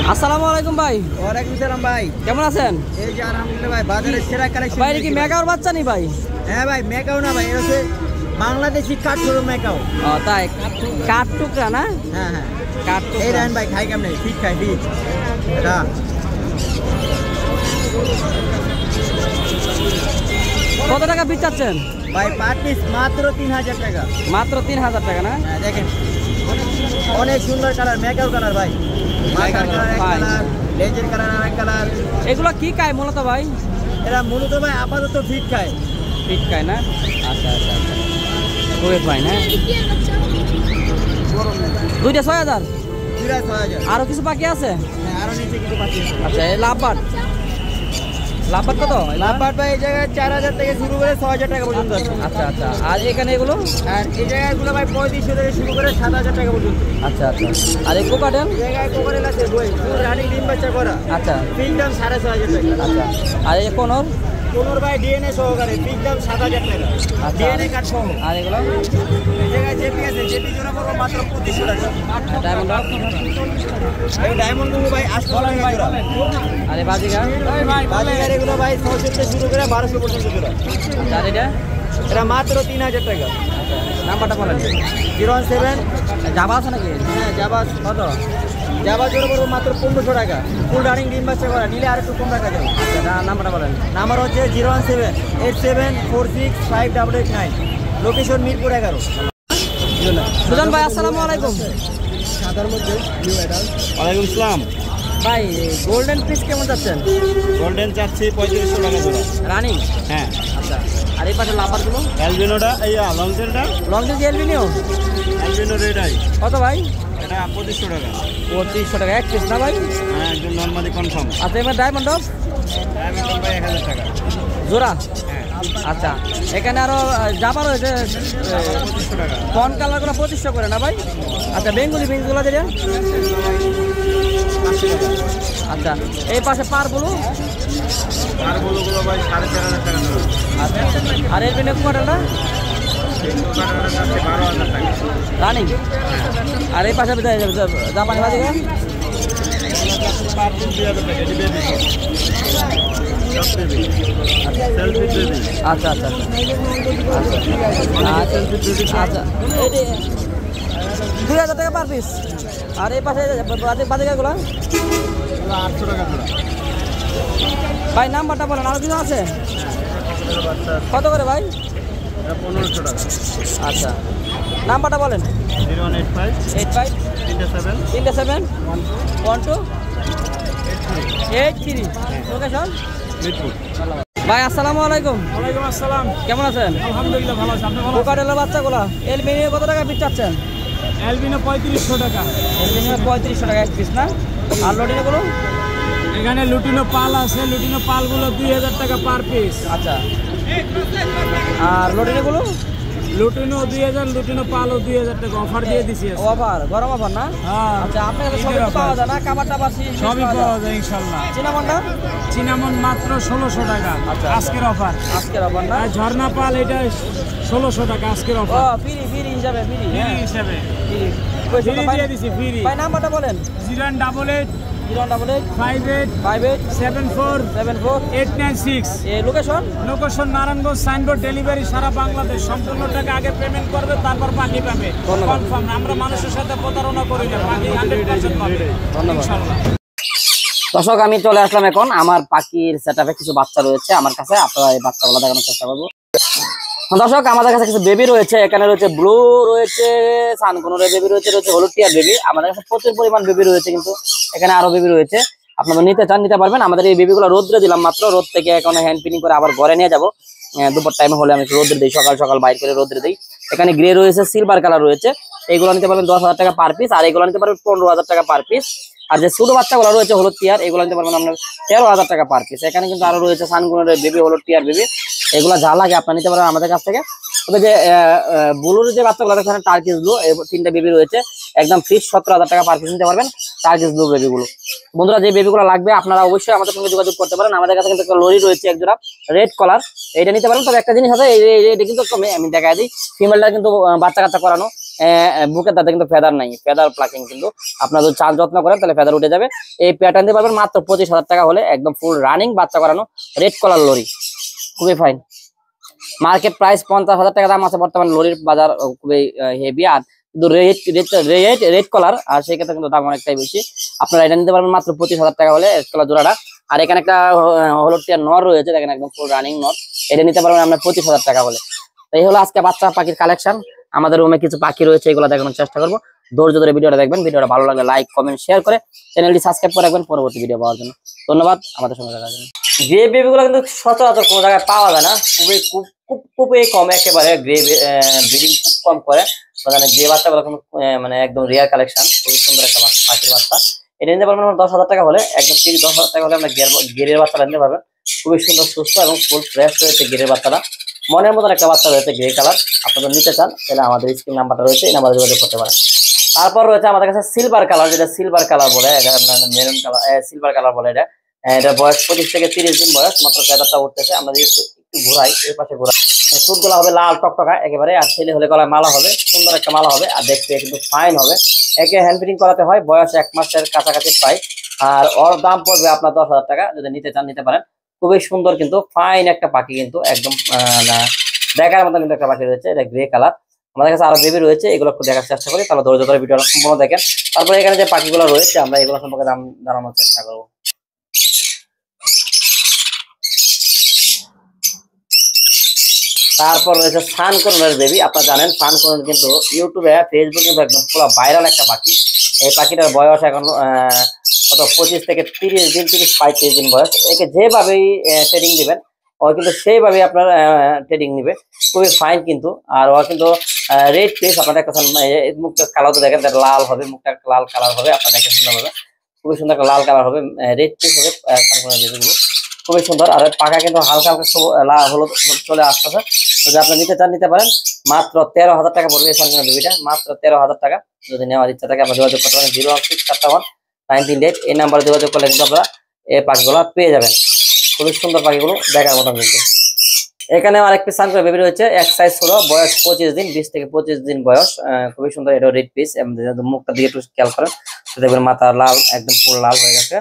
আসসালামু আলাইকুম ভাই। ওয়ালাইকুম সালাম ভাই, কেমন আছেন? এই যে আলহামদুলিল্লাহ ভাই, বাজারের সেরা কালেকশন। ভাই কি মেকাওর বাচ্চা নি ভাই? হ্যাঁ ভাই, মেকাও না ভাই, এটা হচ্ছে বাংলাদেশি কাঠঠোর মেকাও। ও তাই, কাঠ টুকরা না? হ্যাঁ হ্যাঁ, কাঠ এই টুকরা। রান ভাই, খাই কেমনে? ফিট খাই, ফিট। এটা কত টাকা পিস চাচ্ছেন ভাই পার পিস মাত্র 3000 টাকা। মাত্র 3000 টাকা না? হ্যাঁ দেখেন, অনেক সুন্দর কালার, মেকাও কালার ভাই। মাথার কালার এক ভাই। কালার, লেজের কালার আরেক কালার। এগুলো কি খায় মূলত ভাই? এরা মূলত ভাই আপাতত ফিট খায়। পিট খায় না? আচ্ছা আচ্ছা আচ্ছা, খুবই ফাইন। হ্যাঁ, দুইটা 6000। 6000। আরো কিছু বাকি আছে? হ্যাঁ, আরো নিচে কিছু পাচ্ছি। আচ্ছা, এই লাভবাট লাভবাট কত? লাভবাট ভাই এই জায়গায় 4000 থেকে শুরু করে 6000 টাকা পর্যন্ত আছে। আচ্ছা আচ্ছা, আর এখানে এগুলো? আর এই জায়গাগুলো ভাই 3500 থেকে শুরু করে 7000 টাকা পর্যন্ত। আচ্ছা আচ্ছা, আর এই কোকাটেল? এই জায়গায় কোকারেল আছে বই, ফুল রানিং ডিম বাচ্চা করা। আচ্ছা ফিক্স দাম 6500 টাকা। আচ্ছা, আর এই কোনর? কোনর ভাই ডিএনএ সহকারে ফিক্স দাম 7000 টাকা। আচ্ছা, ডিএনএ কার্ড সহ। আর এগুলো? এই জায়গায় জেপি আছে, জেপি জোড়া পড়বে মাত্র 2500 টাকা। ডায়মন্ড? এই ডায়মন্ড গুলো ভাই 800 টাকা জোড়া। আর এই বাজিগার? বাজিগার এগুলো ভাই 600 থেকে শুরু করে 1200 পর্যন্ত জোড়া। আচ্ছা, আর এটা? এটা মাত্র 3000 টাকা। আচ্ছা, নাম্বারটা বলেন। 017। জাবা আছে নাকি? হ্যাঁ, জাবা কত? জাবা জোড়া পড়বে মাত্র 1500 টাকা। ফুল রানিং ডিম বাচ্চা করা, নিলে আর একটু কম রাখা যাবে। আচ্ছা, নাম্বারটা বলেন। নাম্বার হচ্ছে 01787465889। লোকেশন মিরপুর 11। সুজন ভাই, আসসালামু আলাইকুম। সাদার মধ্যে নিউ অ্যাডাল্ট। ওয়ালাইকুম আসসালাম ভাই, গোল্ডেন পিস কেমন যাচ্ছেন? গোল্ডেন চাচ্ছি 3500 টাকা জোড়া। রানিং? হ্যাঁ। আচ্ছা, আর এই পাশে লাভারগুলো? অ্যালবিনোটা, এই লংটেলটা long DG এলবিনিও albino red eye. কত ভাই? এটা 2500 টাকা। 2500 টাকা এক পিস না ভাই? হ্যাঁ, একদম নরমালি কনফার্ম। আচ্ছা, এবার ডায়মন্ড অ্যালবিনো ভাই 1000 টাকা জোড়া? হ্যাঁ। আচ্ছা, এখানে আরো জাবা রয়েছে 2500 টাকা। ফন কালার করে 2500 করে না ভাই? আচ্ছা, বেঙ্গুলি পিসগুলো যেটা? 500 টাকা। আচ্ছা, এই পাশে পারগুলো? আর বলগুলো ভাই 4500 টাকা জোড়া। আচ্ছা, আর এর বিনে কোয়াটারটা? এই কাটাটা চাচ্ছি 12000 টাকা। রানিং? আর এই পাশে জাপানি বাজিকা? পার পিস 2000 টাকা। এটি বেবি সব বেবি। Selfie baby. আচ্ছা আচ্ছা আচ্ছা আচ্ছা, এটি 2000 টাকা পার পিস। আর এই পাশে বাজিকাগুলো? 800 টাকা জোড়া। ভাই, নাম্বারটা বলেন, আরো কিছু আছে? কত করে ভাই? এটা 1500 টাকা। আচ্ছা, নাম্বারটা বলেন। 0185 85 37 37 12 83। লোকেশন মিরপুর। ভাই, আসসালামু আলাইকুম। ওয়ালাইকুম আসসালাম। কেমন আছেন? আলহামদুলিল্লাহ ভালো আছি, আপনি ভালো আছেন? কোকাটেলের বাচ্চাগুলা এলবিনিও কত টাকা পিস চাচ্ছেন? অ্যালবিনো 3500 টাকা। এলবিনিও 3500 টাকা এক পিস না? আর লটিনোগুলো? এখানে লুটিনো পাল আছে, লুটিনো পালগুলো 2000 টাকা পার পিস। আচ্ছা, আর লটিনোগুলো? লুটিনো 2000, লুটিনো পালও 2000 টাকা অফার দিয়ে দিছি। অফার, গরম অফার না? হ্যাঁ, আচ্ছা, আপনার কাছে সবই তো পাওয়া যায় না? কাবার টাবার সবই পাওয়া যায় ইনশাল্লাহ। চিনামনটা? চিনামন মাত্র 1600 টাকা আচ্ছা, আজকের অফার। আজকের অফার না? আর ঝর্ণা পাল এটা 1600 টাকা আজকের ও, অফার। ফ্রি ফ্রি হিসাবে ফ্রি? ফ্রি হিসাবে ফ্রি ফ্রি দিয়ে দিছি, ফ্রি। ভাই, নাম্বারটা বলেন। 0188 088 58 58 74 74। 896। এই location? Location Narayanganj. Signboard delivery সারা বাংলাদেশ। সম্পূর্ণ টাকা আগে পেমেন্ট করবে, তারপর পাখি পাবে ধন্যবাদ। কনফার্ম। আমরা মানুষের সাথে প্রতারণা করি না, পাখি 100% পাবে ধন্যবাদ। ইনশাআল্লাহ। দর্শক, আমি চলে আসলাম এখন আমার পাখির সেটআপে। কিছু বাচ্চা রয়েছে আমার কাছে, আপনারা এই বাচ্চাগুলো দেখানোর চেষ্টা করবো। দর্শক, আমাদের কাছে কিছু বেবি রয়েছে। এখানে রয়েছে ব্লু রয়েছে, সানকুনোরের বেবি রয়েছে, হলুদ টিয়ার বেবি। আমাদের কাছে প্রচুর পরিমাণ বেবি রয়েছে, কিন্তু এখানে আরো বেবি রয়েছে। আপনারা নিতে চান নিতে পারবেন। আমাদের এই বেবিগুলো রোদ্রে দিলাম মাত্র, রোদ থেকে এখন হ্যান্ড পিনিং করে আবার ঘরে নিয়ে যাবো। দুপুর টাইমে হলে আমি রোদ্রে দিই, সকাল সকাল বাইর করে রোদ্রে দিই। এখানে গ্রে রয়েছে, সিলভার কালার রয়েছে। এইগুলো নিতে পারবেন 10,000 টাকা পার পিস, আর এইগুলো নিতে পারবেন 15,000 টাকা পার পিস। আর যে ছোট বাচ্চাগুলো রয়েছে হলুদ টিয়ার, এগুলো নিতে পারবেন আপনার 13,000 টাকা পার পিস। এখানে কিন্তু আরো রয়েছে সানকুনোরের বেবি, হলুদ টিয়ার বেবি। এগুলো যা লাগে আপনারা নিতে পারবেন আমাদের কাছ থেকে। তবে যে ব্লুর যে বাচ্চাগুলো এখানে টার্কিশ ব্লু, তিনটা বেবি রয়েছে, একদম ফিক্স 17,000 টাকা পার পিস নিতে পারবেন টার্কিশ ব্লু বেবিগুলো। বন্ধুরা, যে বেবিগুলো লাগবে আপনারা অবশ্যই আমাদের সঙ্গে যোগাযোগ করতে পারেন। আমাদের কাছে কিন্তু একটা লরি রয়েছে একজোড়া রেড কলার, এইটা নিতে পারেন। তবে একটা জিনিস আছে, এটা কিন্তু আমি দেখাই দিই, ফিমেলটা কিন্তু বাচ্চা কাচ্চা করানো, বুকের দাঁতে কিন্তু ফেদার নাই, ফেদার প্লাকিং কিন্তু আপনারা যদি চাল যত্ন করেন তাহলে ফেদার উঠে যাবে। এই প্যাটার্ন দিয়ে পাবেন মাত্র 25,000 টাকা হলে, একদম ফুল রানিং বাচ্চা করানো রেড কলার লরি, খুবই ফাইন। মার্কেট প্রাইস 50,000 টাকা দাম আছে বর্তমানে, লরির বাজার খুবই হেভি। আর কিন্তু রেড কলার, আর সেই ক্ষেত্রে কিন্তু দাম অনেকটাই বেশি। আপনারা এটা নিতে পারবেন মাত্র 25,000 টাকা হলে রেড কলার জোড়াটা। আর এখানে একটা হলুদ টিয়ার নর রয়েছে, দেখেন একদম ফুল রানিং নর, এটা নিতে পারবেন আপনার 25,000 টাকা হলে। এই হলো আজকে বাচ্চা পাখির কালেকশন। আমাদের রুমে কিছু পাখি রয়েছে, এগুলো দেখানোর চেষ্টা করবো। ধৈর্য ধরে ভিডিওটা দেখবেন, ভিডিওটা ভালো লাগলে লাইক কমেন্ট শেয়ার করে চ্যানেলটি সাবস্ক্রাইব করে রাখবেন পরবর্তী ভিডিও পাওয়ার জন্য। ধন্যবাদ আমাদের সঙ্গে থাকার জন্য। গ্রে বেবি গুলো কিন্তু সচরাচর কোনো জায়গায় পাওয়া যায় না, খুবই কম, একেবারে গ্রে ব্রিডিং খুব কম করে, মানে গ্রে বাচ্চাগুলো কিন্তু মানে একদম রেয়ার কালেকশন, খুবই সুন্দর একটা পাখির বাচ্চা। এটা নিতে পারবেন 10,000 টাকা হলে, একদম ঠিক 10,000 টাকা হলে আমরা গেরের বাচ্চাটা নিতে পারবেন। খুবই সুন্দর সুস্থ এবং ফুল ফ্রেশ রয়েছে গেরের বাচ্চাটা, মনের মতন একটা বাচ্চা রয়েছে গ্রে কালার। আপনাদের নিতে চান তাহলে আমাদের স্ক্রিন নাম্বারটা রয়েছে, এই নাম্বারে যোগাযোগ করতে পারেন। তারপর রয়েছে আমাদের কাছে সিলভার কালার, যেটা সিলভার কালার বলে, এটা মেরুন কালার, সিলভার কালার বলে এটা। এটা বয়স 25 থেকে 30 দিন বয়স, মাত্র ফেদারটা উঠতেছে। আমরা যদি একটু ঘোরাই, এই পাশে ঘোরাই, চুলগুলা হবে লাল টকটকা একেবারে। আর ছেলে হলে গলায় মালা হবে, সুন্দর একটা মালা হবে, আর দেখতে কিন্তু ফাইন হবে। একে হ্যান্ড ফিটিং করাতে হয়, বয়স 1 মাসের কাছাকাছি প্রায়। আর ওর দাম পড়বে আপনার 10,000 টাকা, যদি নিতে চান নিতে পারেন। খুবই সুন্দর কিন্তু ফাইন একটা পাখি, কিন্তু একদম দেখার মতো কিন্তু একটা পাখি রয়েছে, এটা গ্রে কালার। আমাদের কাছে আরো বেবি রয়েছে, এগুলো একটু দেখার চেষ্টা করি, তাহলে ধৈর্য ধরে ভিডিওটা সম্পূর্ণ দেখেন। তারপরে এখানে যে পাখিগুলো রয়েছে আমরা এগুলো সম্পর্কে দাম জানানোর চেষ্টা করবো। তারপর রয়েছে সানকোনের বেবি। আপনারা জানেন সানকোন কিন্তু ইউটিউবে ফেসবুকে কিন্তু একদম পুরো ভাইরাল একটা পাখি। এই পাখিটার বয়স এখন কত 25 থেকে 30 দিন, 35 দিন বয়স। একে যেভাবেই ট্রেডিং দিবেন ও কিন্তু সেইভাবেই আপনার ট্রেডিং নিবে, খুবই ফাইন কিন্তু। আর ও কিন্তু রেড ফেস, আপনার একটা মুখটা কালার তো দেখেন, লাল হবে, মুখটা লাল কালার হবে, আপনার দেখে সুন্দর হবে, খুবই সুন্দর একটা লাল কালার হবে, রেড ফেস হবে সানকোনের বেবিগুলো, খুবই সুন্দর। আর পাখা কিন্তু হালকা হালকা হলুদ চলে আসতেছে। যদি আপনি নিতে চান নিতে পারেন, মাত্র 13,000 টাকা পড়বে এই সানকোনের বেবিটা, মাত্র 13,000 টাকা। যদি নেওয়ার ইচ্ছা থাকে আপনার যোগাযোগ করতে পারেন 016719338, এই নাম্বারে যোগাযোগ করলে কিন্তু আপনারা এই পাখিগুলো পেয়ে যাবেন। খুবই সুন্দর পাখিগুলো দেখার মতন কিন্তু। এখানে আরেকটি সানকোনের বেবি রয়েছে, এক সাইজ ছোট, বয়স 25 দিন, 20 থেকে 25 দিন বয়স, খুবই সুন্দর। এটা রেড পিস, মুখটা দিকে একটু খেয়াল করেন, দেখবেন মাথা লাল, একদম পুরো লাল হয়ে গেছে।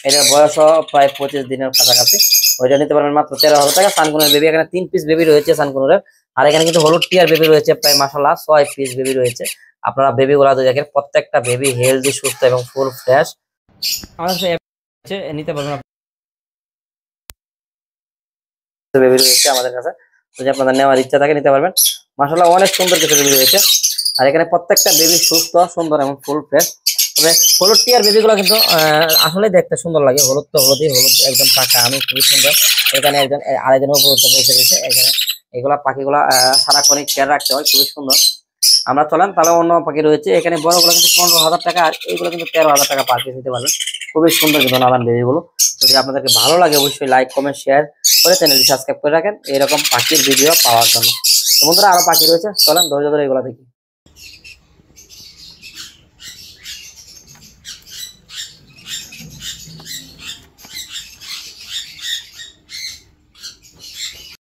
এটার বয়সও প্রায় 25 দিনের কাছাকাছি। ওইটা নিতে পারবেন মাত্র 13,000 টাকা। সানকোনের বেবি এখানে 3 পিস বেবি রয়েছে সানকোনের। আর এখানে কিন্তু হলুদ টিয়ার বেবি রয়েছে প্রায় মাশাআল্লাহ 6 পিস বেবি রয়েছে। আপনারা বেবি গুলা দেখেন, প্রত্যেকটা বেবি হেলদি, সুস্থ এবং ফুল ফ্রেশ। আমাদের কাছে নিতে পারবেন, বেবি রয়েছে আমাদের কাছে, যদি আপনাদের নেওয়ার ইচ্ছা থাকে নিতে পারবেন। মাশাআল্লাহ অনেক সুন্দর কিছু বেবি রয়েছে। আর এখানে প্রত্যেকটা বেবি সুস্থ, সুন্দর এবং ফুল ফ্রেশ। তবে হলুদ টিয়ার বেবিগুলো কিন্তু আসলে দেখতে সুন্দর লাগে, হলুদ তো হলুদই, হলুদ একদম পাকা, আমি খুবই সুন্দর। এখানে একজন আরেকজন উপর বসে রয়েছে, এখানে এগুলা পাখিগুলা সারাক্ষণিক কেয়ার রাখতে হয়, খুবই সুন্দর। আমরা চলেন তাহলে অন্য পাখি রয়েছে, এখানে বড়গুলো কিন্তু 15,000 টাকা, আর এইগুলো কিন্তু 13,000 টাকা পার পিস নিতে পারবেন। খুবই সুন্দর কিন্তু নানান বেবিগুলো। যদি আপনাদেরকে ভালো লাগে অবশ্যই লাইক কমেন্ট শেয়ার করে চ্যানেলটি সাবস্ক্রাইব করে রাখেন এরকম পাখির ভিডিও পাওয়ার জন্য। তো বন্ধুরা আরো পাখি রয়েছে, চলেন ধৈর্য ধরে এগুলো দেখি।